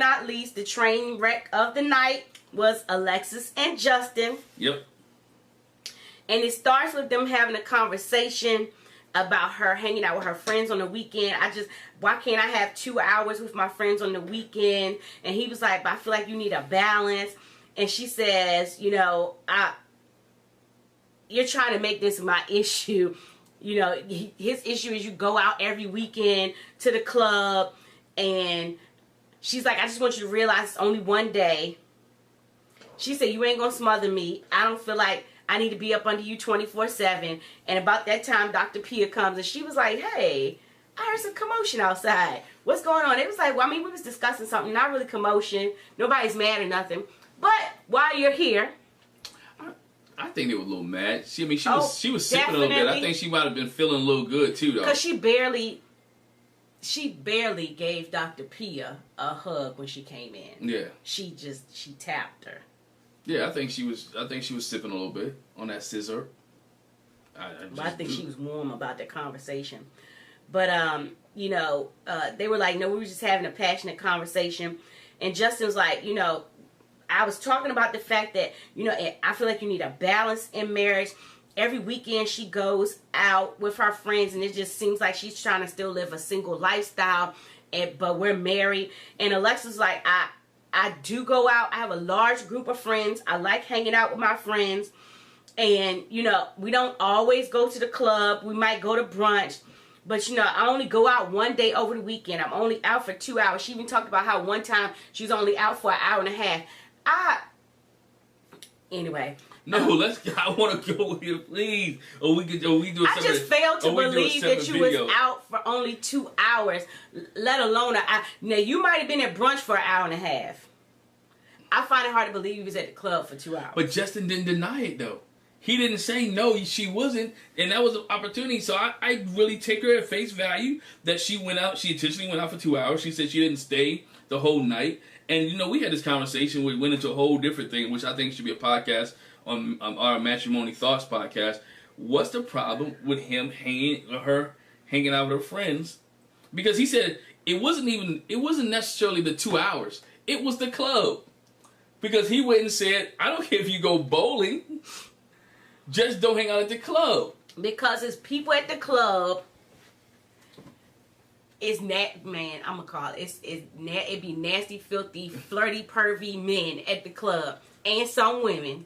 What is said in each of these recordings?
not least, the train wreck of the night was Alexis and Justin. Yep. And it starts with them having a conversation about her hanging out with her friends on the weekend. Why can't I have 2 hours with my friends on the weekend? And he was like, but I feel like you need a balance. And she says, you know, you're trying to make this my issue. You know, his issue is you go out every weekend to the club. And she's like, I just want you to realize it's only one day. She said, you ain't gonna smother me. I don't feel like I need to be up under you 24/7. And about that time, Dr. Pia comes and she was like, hey, I heard some commotion outside. What's going on? It was like, well, I mean, we was discussing something, not really commotion. Nobody's mad or nothing. But while you're here, I think they were a little mad. She was sipping a little bit. I think she might have been feeling a little good too, though. Because she barely gave Dr. Pia a hug when she came in. Yeah. She tapped her. Yeah, I think she was sipping a little bit on that scissor. I think she was warm about the conversation. But you know, they were like, no, we were just having a passionate conversation. And Justin was like, you know, I was talking about the fact that, you know, I feel like you need a balance in marriage. Every weekend she goes out with her friends and it just seems like she's trying to still live a single lifestyle, but we're married. And Alexis was like, I do go out. I have a large group of friends. I like hanging out with my friends. And, you know, we don't always go to the club. We might go to brunch. But, you know, I only go out one day over the weekend. I'm only out for 2 hours. She even talked about how one time she was only out for an hour and a half. Anyway. No, I want to go here, please. We do. I just failed to believe that you was out for only 2 hours, let alone now you might have been at brunch for an hour and a half. I find it hard to believe you was at the club for 2 hours. But Justin didn't deny it though. He didn't say no, she wasn't, and that was an opportunity. So I really take her at face value that she went out. She intentionally went out for 2 hours. She said she didn't stay the whole night. And you know, we had this conversation. We went into a whole different thing, which I think should be a podcast on our Matrimony Thoughts podcast. What's the problem with him hanging out with her friends? Because he said it wasn't necessarily the 2 hours. It was the club. Because he went and said, I don't care if you go bowling, just don't hang out at the club. Because it's people at the club. It's man, I'm gonna call it. It be nasty, filthy, flirty, pervy men at the club, and some women.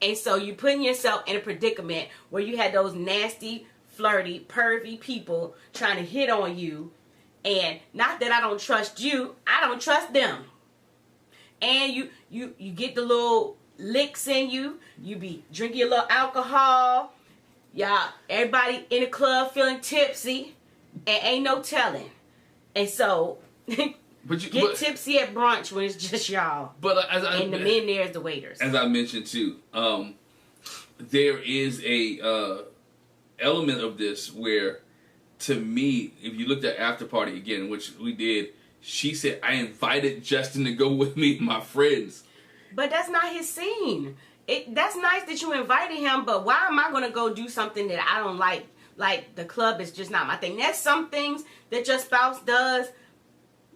And so you're putting yourself in a predicament where you had those nasty, flirty, pervy people trying to hit on you. And not that I don't trust you, I don't trust them. And you get the little licks in you. You be drinking a little alcohol. Y'all, everybody in the club feeling tipsy. And ain't no telling. And so get tipsy at brunch when it's just y'all. But and the men there is the waiters. As I mentioned too, there is a element of this where, to me, if you looked at After Party again, which we did, she said, I invited Justin to go with me and my friends. But that's not his scene. That's nice that you invited him, but why am I going to go do something that I don't like? Like, the club is just not my thing. That's some things that your spouse does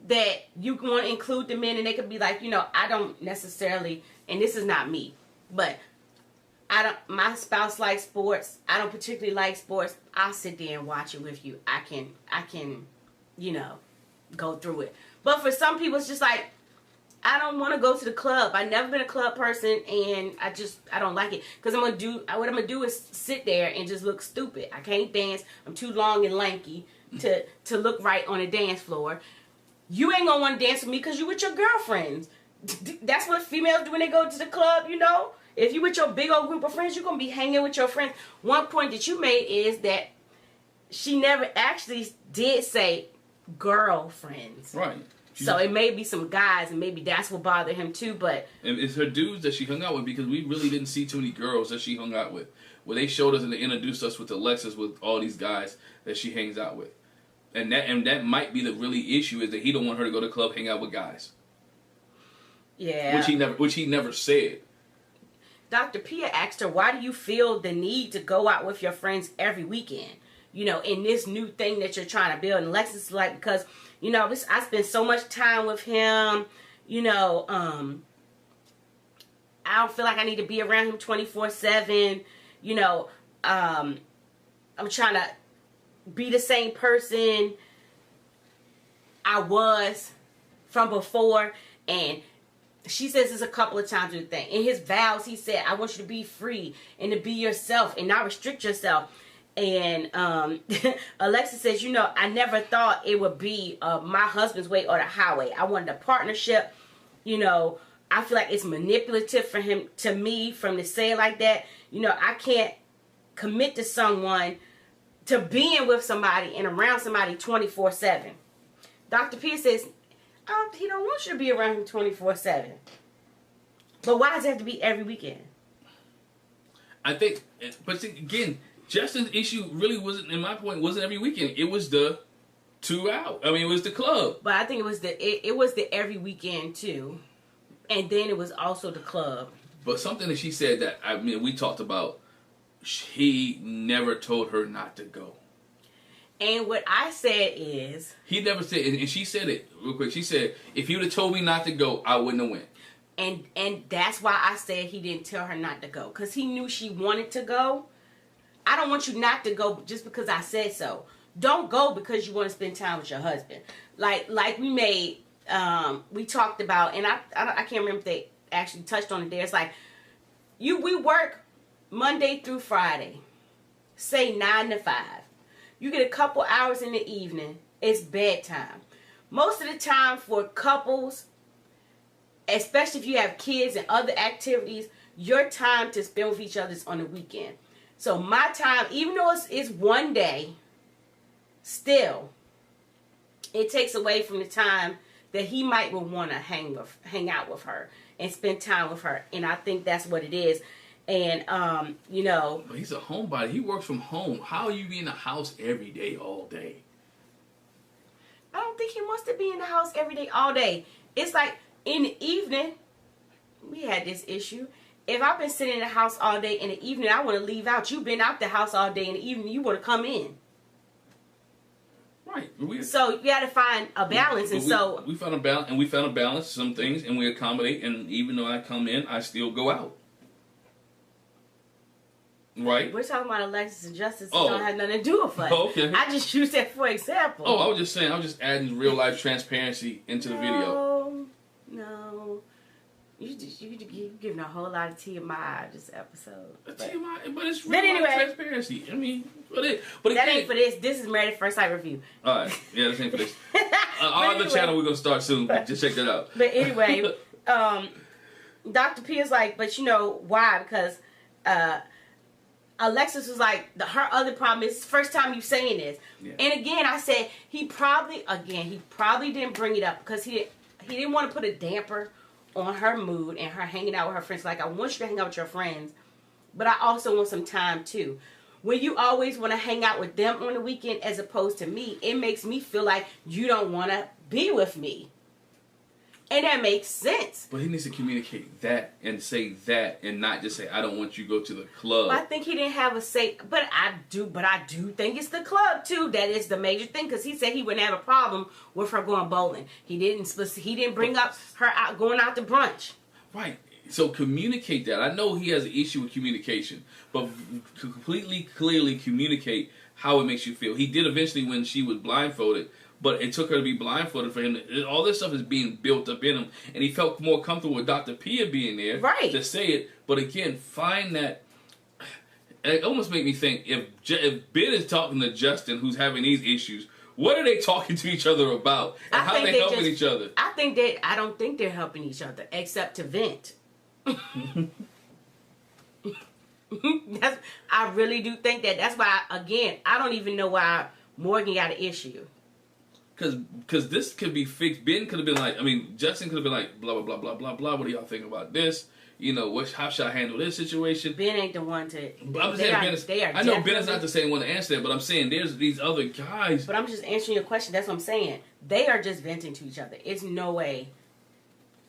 that you want to include them in, and they could be like, you know, I don't necessarily, and this is not me, but my spouse likes sports. I don't particularly like sports. I'll sit there and watch it with you. I can, you know, go through it. But for some people, it's just like, I don't want to go to the club. I've never been a club person, and I don't like it. Because what I'm going to do is sit there and just look stupid. I can't dance. I'm too long and lanky to look right on a dance floor. You ain't going to want to dance with me because you with your girlfriends. That's what females do when they go to the club, you know. If you with your big old group of friends, you're going to be hanging with your friends. One point that you made is that she never actually did say girlfriends. Right. So it may be some guys, and maybe that's what bothered him too. But it's her dudes that she hung out with, because we really didn't see too many girls that she hung out with. Well, they showed us and they introduced us with Alexis with all these guys that she hangs out with, and that might be the really issue, is that he don't want her to go to the club, hang out with guys. Yeah. Which he never said. Dr. Pia asked her, why do you feel the need to go out with your friends every weekend? You know, in this new thing that you're trying to build. And Alexis is like, because, you know, I spend so much time with him. You know, I don't feel like I need to be around him 24/7. You know, I'm trying to be the same person I was from before. And she says this a couple of times with the thing. In his vows, he said, I want you to be free and to be yourself and not restrict yourself. And Alexis says, you know, I never thought it would be my husband's way or the highway. I wanted a partnership. You know, I feel like it's manipulative for him, to me, from to say it like that. You know, I can't commit to someone, to being with somebody and around somebody 24/7. Dr. P says, he don't want you to be around him 24/7. But why does it have to be every weekend? I think, but see, again, Justin's issue really wasn't, in my point, wasn't every weekend. It was the 2 hours. I mean, it was the club. But I think it was the every weekend too, and then it was also the club. But something that she said that, I mean, we talked about, he never told her not to go. And what I said is, he never said, and she said it real quick. She said, if you would have told me not to go, I wouldn't have went. And that's why I said he didn't tell her not to go, because he knew she wanted to go. I don't want you not to go just because I said so. Don't go because you want to spend time with your husband. Like we talked about, and I can't remember if they actually touched on it there. It's like, we work Monday through Friday, say 9 to 5. You get a couple hours in the evening, it's bedtime. Most of the time for couples, especially if you have kids and other activities, your time to spend with each other is on the weekend. So my time, even though it's one day, still, it takes away from the time that he might want to hang out with her and spend time with her. And I think that's what it is. And, you know. But he's a homebody. He works from home. How are you in the house every day, all day? I don't think he wants to be in the house every day, all day. It's like in the evening, we had this issue. If I've been sitting in the house all day, in the evening I want to leave out. You've been out the house all day, in the evening you want to come in. Right. So you got to find a balance. We found a balance, and we found a balance. Some things, and we accommodate. And even though I come in, I still go out. Right. We're talking about Alexis and Justice. Oh. Don't have nothing to do with us. Oh, okay. I just used that for example. Oh, I was just saying. I was just adding real life transparency into the video. No. You're giving a whole lot of TMI this episode. TMI, but it's real life transparency. I mean, but that ain't for this. This is Married at First Sight review. All right, yeah, this ain't for this. Our other channel we're gonna start soon. Just check that out. But anyway, Dr. P is like, but you know why? Because Alexis was like, her other problem is first time you saying this. Yeah. And again, I said he probably didn't bring it up because he didn't want to put a damper on her mood and her hanging out with her friends. Like, I want you to hang out with your friends, but I also want some time too. When you always want to hang out with them on the weekend as opposed to me, it makes me feel like you don't want to be with me. And that makes sense. But he needs to communicate that and say that and not just say, I don't want you to go to the club. I think he didn't have a say, but I do think it's the club too. That is the major thing, because he said he wouldn't have a problem with her going bowling. He didn't bring up her going out to brunch. Right. So communicate that. I know he has an issue with communication, but completely, clearly communicate how it makes you feel. He did eventually when she was blindfolded. But it took her to be blindfolded for him. All this stuff is being built up in him. And he felt more comfortable with Dr. Pia being there to say it. But again, find that. It almost made me think, if Ben is talking to Justin, who's having these issues, what are they talking to each other about? And how are they helping each other? I don't think they're helping each other, except to vent. I really do think that. That's why, again, I don't even know why Morgan got an issue. Because this could be fixed. Ben could have been like, Justin could have been like, blah, blah, blah, blah, blah, blah. What do y'all think about this? You know, how should I handle this situation? Ben ain't the one to. But I'm just saying, I know Ben is not the same one to answer that, but I'm saying there's these other guys. But I'm just answering your question. That's what I'm saying. They are just venting to each other. It's no way.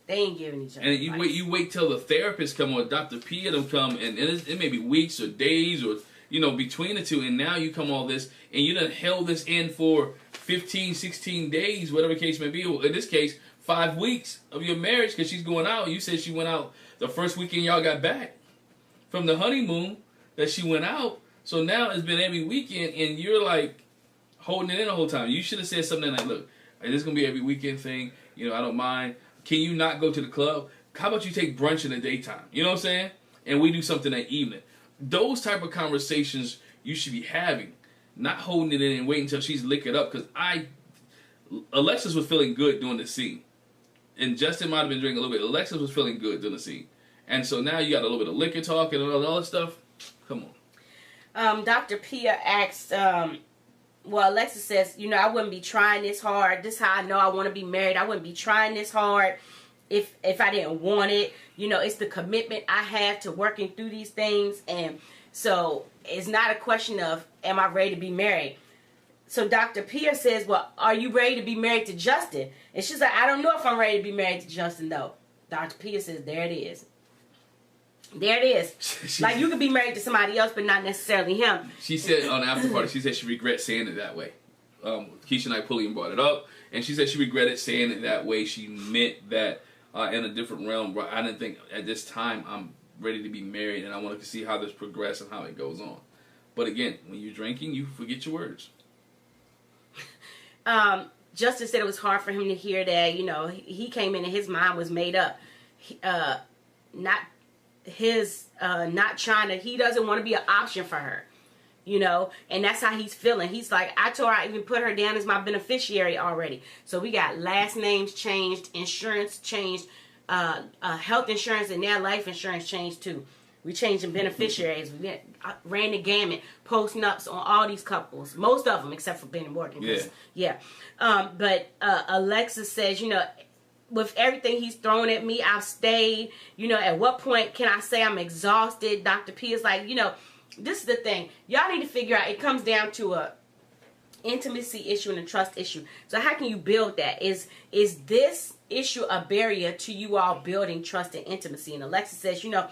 They ain't giving each other. And you wait till the therapist come or Dr. P and them come, and it may be weeks or days or, you know, between the two, and now you come all this, and you done held this in for 15, 16 days, whatever the case may be. In this case, 5 weeks of your marriage because she's going out. You said she went out the first weekend y'all got back from the honeymoon that she went out. So now it's been every weekend, and you're like holding it in the whole time. You should have said something like, look, this is going to be every weekend thing. You know, I don't mind. Can you not go to the club? How about you take brunch in the daytime? You know what I'm saying? And we do something that evening. Those type of conversations you should be having, not holding it in and waiting until she's lick it up. Because Alexis was feeling good doing the scene. And Justin might have been drinking a little bit. Alexis was feeling good doing the scene. And so now you got a little bit of liquor talk and all that stuff. Come on. Dr. Pia asked, well, Alexis says, you know, I wouldn't be trying this hard. This is how I know I want to be married. I wouldn't be trying this hard if I didn't want it. You know, it's the commitment I have to working through these things. And so it's not a question of, am I ready to be married? So Dr. Pia says, well, are you ready to be married to Justin? And she's like, I don't know if I'm ready to be married to Justin, though. Dr. Pia says, there it is. There it is. Like, you could be married to somebody else, but not necessarily him. She said on the after party, she said she regrets saying it that way. Keisha and I Pulliam brought it up, and she said she regretted saying it that way. She meant that in a different realm. But I didn't think at this time I'm ready to be married, and I wanted to see how this progresses and how it goes on. But again, when you're drinking, you forget your words. Justin said it was hard for him to hear that. You know, he came in and his mind was made up. Not trying to, he doesn't want to be an option for her, you know, and that's how he's feeling. He's like, I told her I even put her down as my beneficiary already. So we got last names changed, insurance changed, health insurance, and now life insurance changed too. We changing beneficiaries. We ran the gamut, posting ups on all these couples, most of them except for Ben and Morgan. Yeah. But Alexis says, you know, with everything he's throwing at me, I've stayed. You know, at what point can I say I'm exhausted? Dr. P is like, you know, this is the thing. Y'all need to figure out, it comes down to a intimacy issue and a trust issue. So how can you build that? Is this issue a barrier to you all building trust and intimacy? And Alexis says, you know,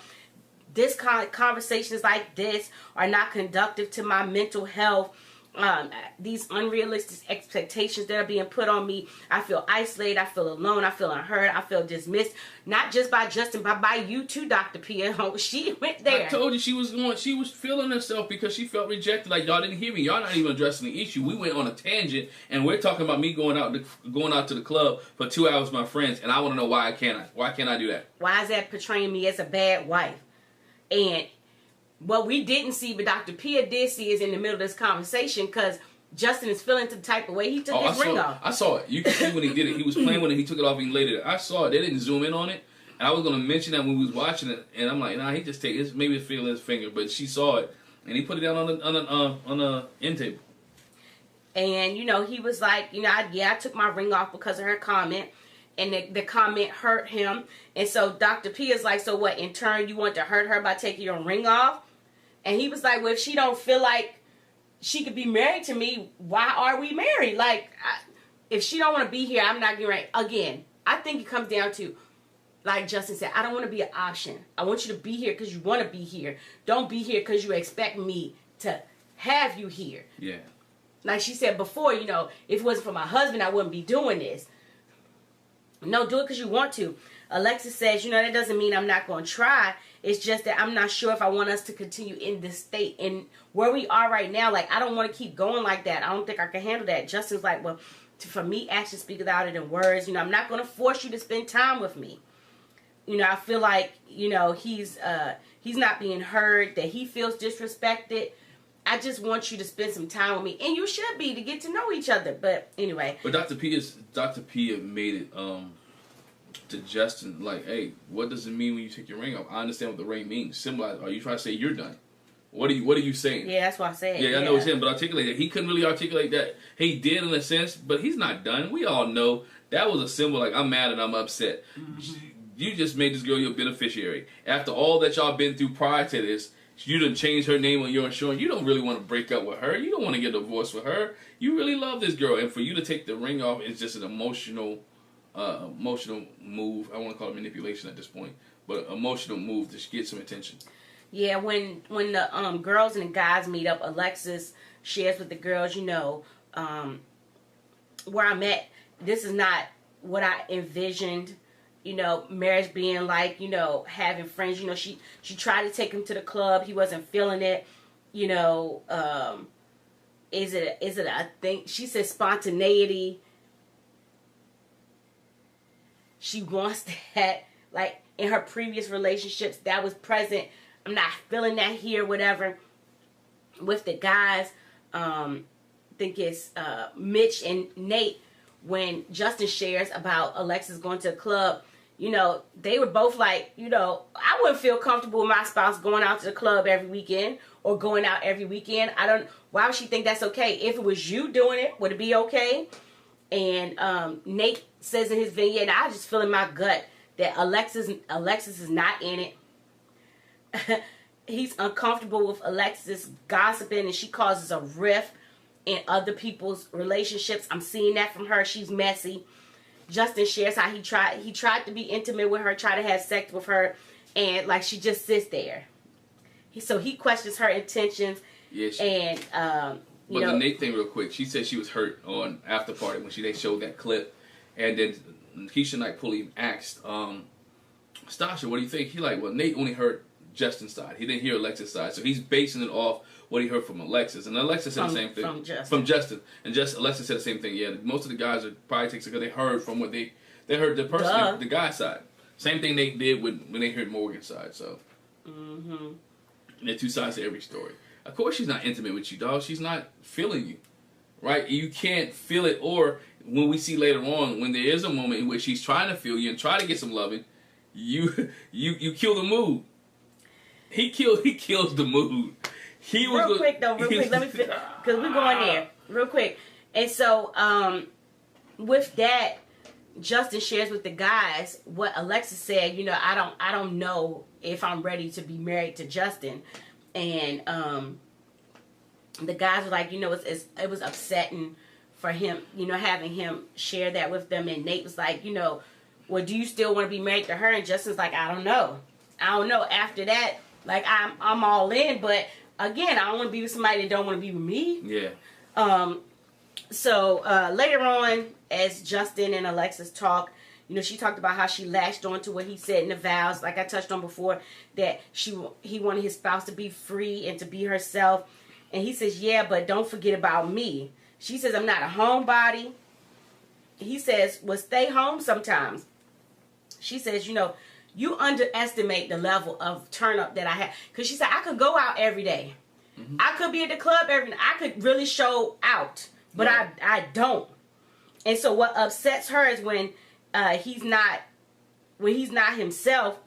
this kind of conversations like this are not conductive to my mental health. These unrealistic expectations that are being put on me. I feel isolated. I feel alone. I feel unheard. I feel dismissed. Not just by Justin, but by you too, Dr. P. She went there. I told you she was feeling herself because she felt rejected. Like, y'all didn't hear me. Y'all not even addressing the issue. We went on a tangent, and we're talking about me going out to the club for 2 hours with my friends, and I want to know why can't I do that? Why is that portraying me as a bad wife? And what we didn't see, but Dr. Pia did see, is in the middle of this conversation, because Justin is feeling the type of way he took his ring off. I saw it. You can see when he did it. He was playing with it. He took it off and laid it. I saw it. They didn't zoom in on it. And I was going to mention that when we was watching it. And I'm like, nah, he just take it. Maybe it's feeling his finger. But she saw it. And he put it down on the end table. And, you know, he was like, you know, I took my ring off because of her comment. And the comment hurt him. And so Dr. P is like, so what, in turn, you want to hurt her by taking your ring off? And he was like, well, if she don't feel like she could be married to me, why are we married? Like, if she don't want to be here, I'm not getting right. Again, I think it comes down to, like Justin said, I don't want to be an option. I want you to be here because you want to be here. Don't be here because you expect me to have you here. Yeah. Like she said before, you know, if it wasn't for my husband, I wouldn't be doing this. No, do it because you want to. Alexis says, you know, that doesn't mean I'm not going to try. It's just that I'm not sure if I want us to continue in this state. And where we are right now, like, I don't want to keep going like that. I don't think I can handle that. Justin's like, well, for me, actions speak louder than words. You know, I'm not going to force you to spend time with me. You know, I feel like, you know, he's not being heard, that he feels disrespected. I just want you to spend some time with me. And you should be, to get to know each other. But anyway. But Dr. P made it to Justin, like, hey, what does it mean when you take your ring off? I understand what the ring means. Symbolize. Are you trying to say you're done? What are you saying? Yeah, that's what I said. Yeah, I know it's him, but articulate that. He couldn't really articulate that. He did in a sense, but he's not done. We all know that was a symbol, like, I'm mad and I'm upset. Mm-hmm. You just made this girl your beneficiary. After all that y'all been through prior to this, you done changed her name on your insurance. You don't really want to break up with her. You don't want to get divorced with her. You really love this girl. And for you to take the ring off is just an emotional move. I want to call it manipulation at this point. But an emotional move to get some attention. Yeah, when the girls and the guys meet up, Alexis shares with the girls, you know, where I'm at. This is not what I envisioned, marriage being like, having friends. She tried to take him to the club. He wasn't feeling it. Is it a thing? She said spontaneity. She wants that, like in her previous relationships, that was present. I'm not feeling that here, whatever. With the guys, I think it's Mitch and Nate. When Justin shares about Alexis going to the club, they were both like, I wouldn't feel comfortable with my spouse going out to the club every weekend or going out every weekend. Why would she think that's okay? If it was you doing it, would it be okay? And Nate says in his vignette, and I just feel in my gut that Alexis is not in it. He's uncomfortable with Alexis gossiping, and she causes a rift in other people's relationships. I'm seeing that from her. She's messy. Justin shares how he tried to be intimate with her, try to have sex with her, and like she just sits there. So he questions her intentions. Yeah, and the Nate thing, real quick. She said she was hurt on after party when they showed that clip, and then Keisha Knight Pulley asked Stasha, "What do you think?" He like, well, Nate only heard Justin's side. He didn't hear Alexis' side, so he's basing it off what he heard from Alexis. And Alexis said the same thing from Justin. And Alexis said the same thing. Yeah, most of the guys are probably takes because they heard from what they heard the person, the guy's side. Same thing they did when they heard Morgan's side. So, and there are two sides to every story. Of course, she's not intimate with you, dog. She's not feeling you, right? You can't feel it. Or when we see later on, when there is a moment in which she's trying to feel you and try to get some loving, you kill the mood. He kills the mood. Real quick. Let me finish, because we're going there real quick. And so, with that, Justin shares with the guys what Alexis said. I don't know if I'm ready to be married to Justin, and the guys were like, it was upsetting for him, having him share that with them. And Nate was like, well, do you still want to be married to her? And Justin's like, I don't know. After that, like I'm all in, but again, I don't want to be with somebody that don't want to be with me. Yeah. So later on, as Justin and Alexis talk, she talked about how she latched on to what he said in the vows, like I touched on before, that he wanted his spouse to be free and to be herself. And he says, yeah, but don't forget about me. She says, I'm not a homebody. He says, well, stay home sometimes. She says, you underestimate the level of turn up that I have. Because she said, I could go out every day. Mm-hmm. I could be at the club every night. I could really show out. But I don't. And so what upsets her is when he's not himself,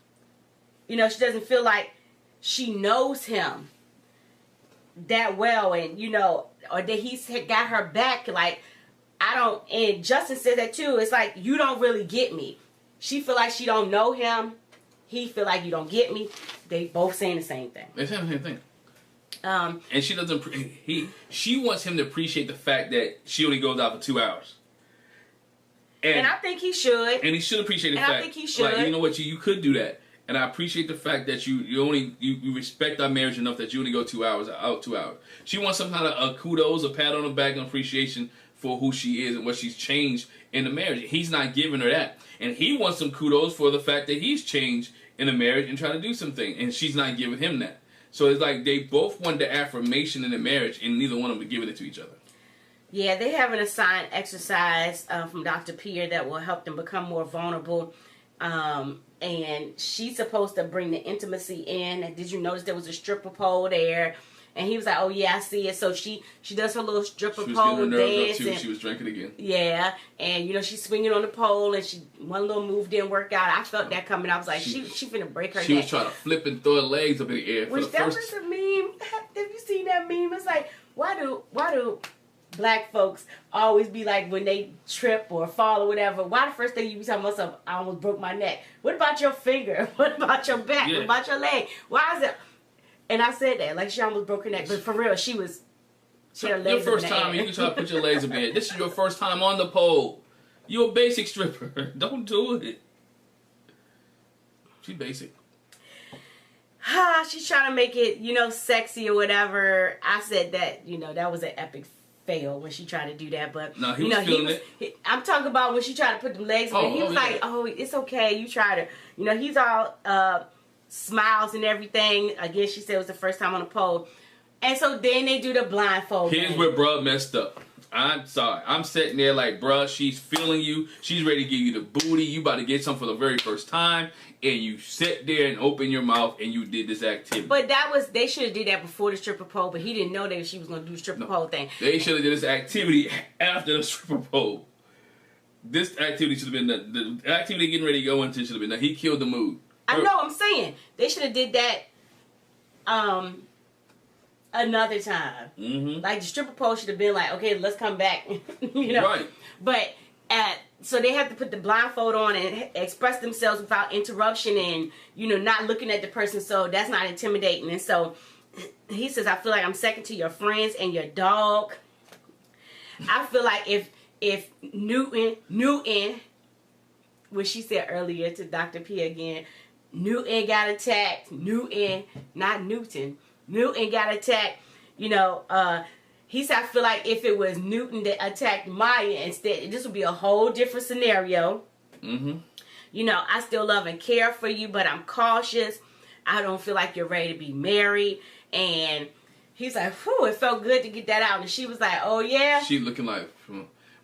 she doesn't feel like she knows him that well, and or that he's got her back. Like, I don't, and Justin said that too. It's like, you don't really get me. She feel like she don't know him. He feel like you don't get me. They both saying the same thing. They saying the same thing. And she doesn't. She wants him to appreciate the fact that she only goes out for 2 hours. And I think he should. And he should appreciate the fact. I think he should. Like, you know what? You could do that. And I appreciate the fact that you respect our marriage enough that you only go 2 hours out 2 hours. She wants some kind of a kudos, a pat on the back, and appreciation for who she is and what she's changed in the marriage. He's not giving her that. And he wants some kudos for the fact that he's changed in the marriage and trying to do something. And she's not giving him that. So it's like they both want the affirmation in the marriage, and neither one of them are giving it to each other. Yeah, they have an assigned exercise from Dr. Pierre that will help them become more vulnerable. And she's supposed to bring the intimacy in. And did you notice there was a stripper pole there? And he was like, "Oh yeah, I see it." So she does her little stripper pole dance. Too. She was drinking again. Yeah, and she's swinging on the pole, and one little move didn't work out. I felt that coming. I was like, she finna break her neck. She was trying to flip and throw her legs up in the air. Which that was a meme. Have you seen that meme? It's like, why do black folks always be like, when they trip or fall or whatever, why the first thing you be talking about something, I almost broke my neck? What about your finger? What about your back? Yeah. What about your leg? Why is it? And I said that, like she almost broke her neck. But for real, she had her legs your first time, you can try to put your legs up in it. This is your first time on the pole. You're a basic stripper. Don't do it. She's basic. She's trying to make it, sexy or whatever. I said that, that was an epic failed when she tried to do that. But no, he was feeling it. I'm talking about when she tried to put the legs on. He was like, "Oh, it's okay. You try to." You know, he's all smiles and everything. Again, she said it was the first time on the pole. And so then they do the blindfold. Here's where bruh messed up. I'm sorry. I'm sitting there like, bruh, she's feeling you. She's ready to give you the booty. You about to get some for the very first time. And you sit there and open your mouth and you did this activity. But they should have did that before the stripper pole. But he didn't know that she was going to do the stripper pole thing. They should have did this activity after the stripper pole. This activity should have been the activity getting ready to go into should have been done. He killed the mood. I know, I'm saying. They should have did that another time. Mm-hmm. Like the stripper pole should have been like, okay, let's come back. You know? Right. But so they have to put the blindfold on and express themselves without interruption and, you know, not looking at the person. So that's not intimidating. And so he says, I feel like I'm second to your friends and your dog. I feel like if Newton, what she said earlier to Dr. P again, Newton got attacked. Newton, not Newton. Newton got attacked. You know, he said, I feel like if it was Newton that attacked Maya instead, this would be a whole different scenario. Mm-hmm. You know, I still love and care for you, but I'm cautious. I don't feel like you're ready to be married. And he's like, whew, it felt good to get that out. And she was like, oh, yeah. She looking like...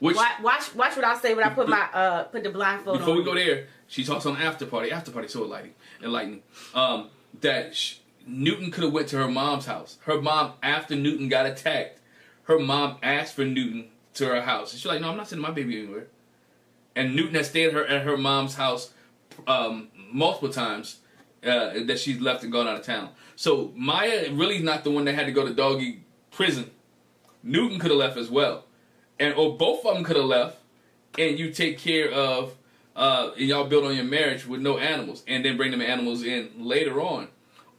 Watch what I say when I put my put the blindfold on. Before we go there, she talks on after party. After party so enlightening. That Newton could have went to her mom's house. Her mom, after Newton got attacked, her mom asked for Newton to her house. And she's like, no, I'm not sending my baby anywhere. And Newton has stayed at her mom's house multiple times that she's left and gone out of town. So Maya really is not the one that had to go to doggy prison. Newton could have left as well. Or both of them could have left, and you take care of, and y'all build on your marriage with no animals, and then bring them animals in later on.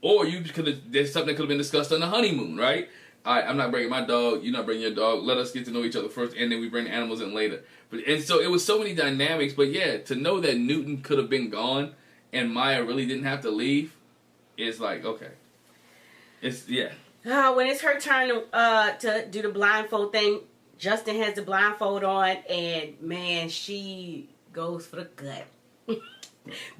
Or you could have, there's something that could have been discussed on the honeymoon, right? All right, I'm not bringing my dog, you're not bringing your dog, let us get to know each other first, and then we bring the animals in later. And so it was so many dynamics, but yeah, to know that Newton could have been gone, and Maya really didn't have to leave, it's like, okay. It's, yeah. When it's her turn to do the blindfold thing, Justin has the blindfold on, and man, she goes for the gut.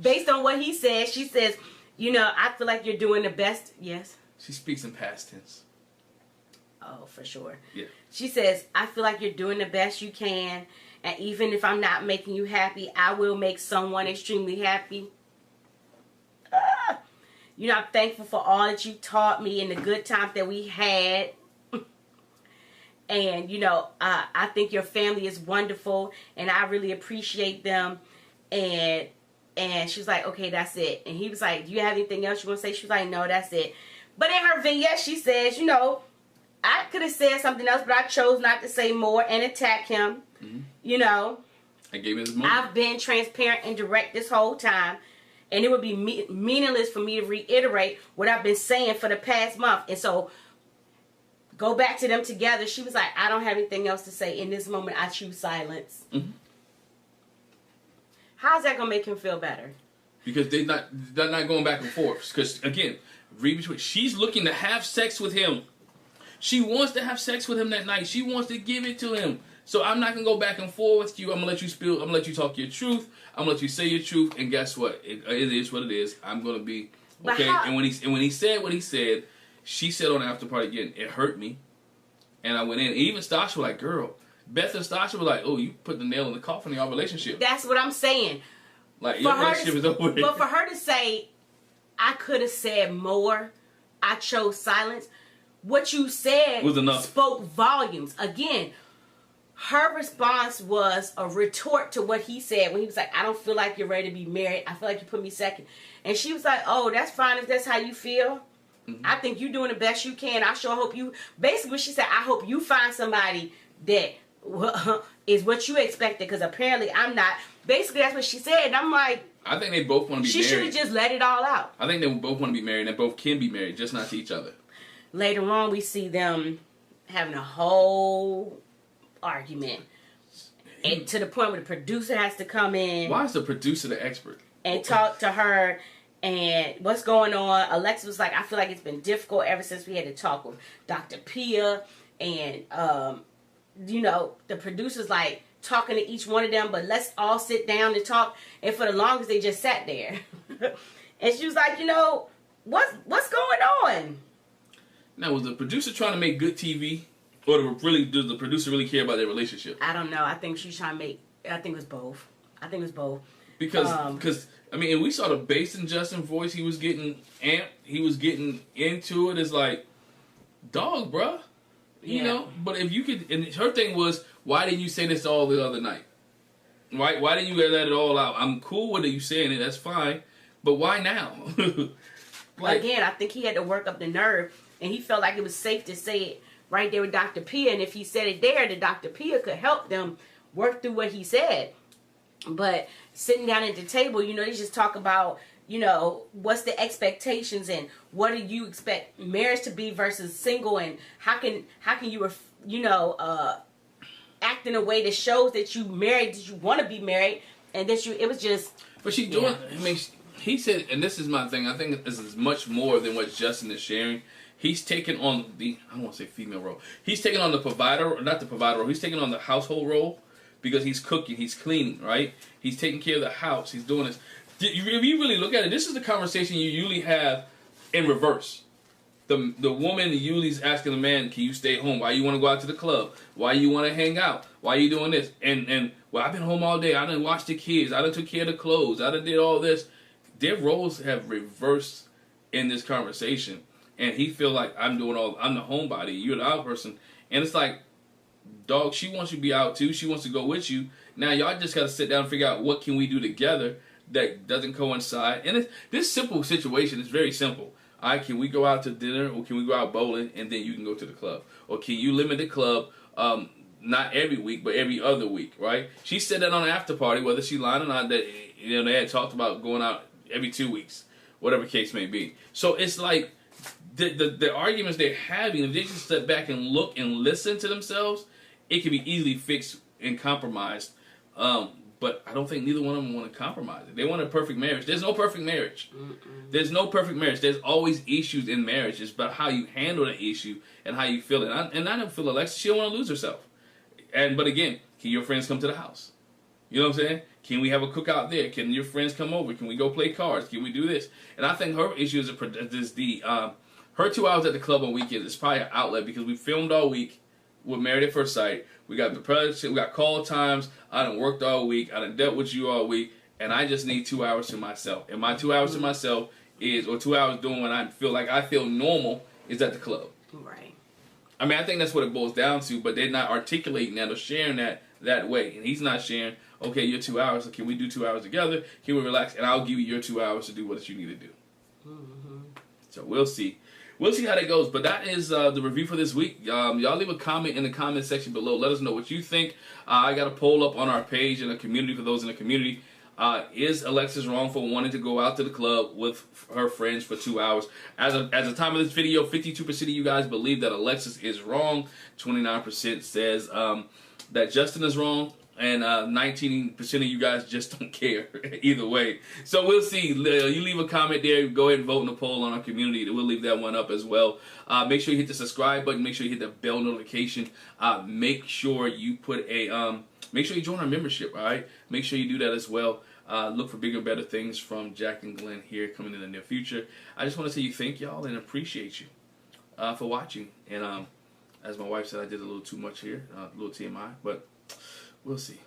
Based on what he says, she says, you know, I feel like you're doing the best. Yes? She speaks in past tense. Oh, for sure. Yeah. She says, I feel like you're doing the best you can, and even if I'm not making you happy, I will make someone extremely happy. You know, I'm thankful for all that you taught me and the good times that we had. And, you know, I think your family is wonderful, and I really appreciate them. And she was like, okay, that's it. And he was like, do you have anything else you want to say? She was like, no, that's it. But in her vignette, she says, you know, I could have said something else, but I chose not to say more and attack him. Mm-hmm. You know, I gave him his moment. I've been transparent and direct this whole time, and it would be meaningless for me to reiterate what I've been saying for the past month. And so, go back to them together. She was like, I don't have anything else to say. In this moment, I choose silence. Mm-hmm. How's that going to make him feel better? Because they're not going back and forth. Because, again, read between. She's looking to have sex with him. She wants to have sex with him that night. She wants to give it to him. So I'm not going to go back and forth with you. I'm going to let you spill. I'm going to let you talk your truth. I'm going to let you say your truth. And guess what? It is what it is. I'm going to be okay. And when he said what he said, she said on the after party again, it hurt me. And I went in. Even Stasha was like, girl. Beth and Stasha were like, oh, you put the nail in the coffin of our relationship. That's what I'm saying. Like, your relationship is over. But for her to say, I could have said more, I chose silence, what you said was enough. Spoke volumes. Again, her response was a retort to what he said when he was like, I don't feel like you're ready to be married. I feel like you put me second. And she was like, oh, that's fine if that's how you feel. Mm-hmm. I think you're doing the best you can. I sure hope you... Basically, she said, I hope you find somebody that is what you expected, because apparently I'm not. Basically, that's what she said. And I'm like... I think they both want to be she married. She should have just let it all out. I think they both want to be married, and they both can be married, just not to each other. Later on, we see them having a whole argument. And to the point where the producer has to come in. Why is the producer the expert? And talk to her. And what's going on? Alexis was like, I feel like it's been difficult ever since we had to talk with Dr. Pia. And you know, the producers like talking to each one of them, but let's all sit down and talk. And for the longest, they just sat there. And she was like, you know, what's going on? Now, was the producer trying to make good TV, or does the producer really care about their relationship? I don't know. I think she's trying to make. I think it was both. Because I mean, we saw the bass in Justin's voice. He was getting amped. He was getting into it. It's like, dog, bruh. You know. But if you could, and her thing was, why didn't you say this all the other night? Right? Why didn't you let it all out? I'm cool with you saying it. That's fine. But why now? Like, again, I think he had to work up the nerve, and he felt like it was safe to say it right there with Dr. Pia. And if he said it there, the Dr. Pia could help them work through what he said. But sitting down at the table, you know, they just talk about, you know, what's the expectations and what do you expect marriage to be versus single, and how can you, you know, act in a way that shows that you married, that you want to be married, and that it was just. But she's doing. I mean, he said, and this is my thing. I think this is much more than what Justin is sharing. He's taken on the, I don't want to say female role. He's taken on the provider, not the provider role. He's taken on the household role. Because he's cooking, he's cleaning, right? He's taking care of the house. He's doing this. If you really look at it, this is the conversation you usually have in reverse. The woman usually is asking the man, "Can you stay home? Why you want to go out to the club? Why you want to hang out? Why you doing this?" And well, I've been home all day. I done watched the kids. I done took care of the clothes. I done did all this. Their roles have reversed in this conversation, and he feel like I'm the homebody. You're the out person, and it's like, dog, she wants you to be out too. She wants to go with you. Now y'all just got to sit down and figure out what can we do together that doesn't coincide. And this simple situation is very simple. All right, can we go out to dinner, or can we go out bowling and then you can go to the club? Or can you limit the club, not every week, but every other week, right? She said that on the after party, whether she lied or not, that, you know, they had talked about going out every 2 weeks, whatever case may be. So it's like the arguments they're having, if they just step back and look and listen to themselves, it can be easily fixed and compromised. But I don't think neither one of them want to compromise it. They want a perfect marriage. There's no perfect marriage. There's no perfect marriage. There's always issues in marriage. It's about how you handle the issue and how you feel it. And I don't feel Alexis, she don't want to lose herself. But again, can your friends come to the house? You know what I'm saying? Can we have a cookout there? Can your friends come over? Can we go play cards? Can we do this? And I think her issue is her 2 hours at the club on weekends is probably an outlet, because we filmed all week. We're Married at First Sight. We got the president. We got call times. I done worked all week. I done dealt with you all week, and I just need 2 hours to myself. And my 2 hours to myself is, or 2 hours doing when I feel normal, is at the club. Right. I mean, I think that's what it boils down to. But they're not articulating that or sharing that way. And he's not sharing. Okay, your 2 hours. So can we do 2 hours together? Can we relax? And I'll give you your 2 hours to do what you need to do. So we'll see. We'll see how that goes, but that is the review for this week. Y'all leave a comment in the comment section below. Let us know what you think. I got a poll up on our page in the community for those in the community. Is Alexis wrong for wanting to go out to the club with her friends for 2 hours? As the time of this video, 52% of you guys believe that Alexis is wrong. 29% says that Justin is wrong. And 19% of you guys just don't care either way. So we'll see. You leave a comment there. Go ahead and vote in the poll on our community. We'll leave that one up as well. Make sure you hit the subscribe button. Make sure you hit the bell notification. Make sure you make sure you join our membership. All right. Make sure you do that as well. Look for bigger, better things from Jack and Glenn here coming in the near future. I just want to say thank y'all and appreciate you for watching. And as my wife said, I did a little too much here, a little TMI, but we'll see.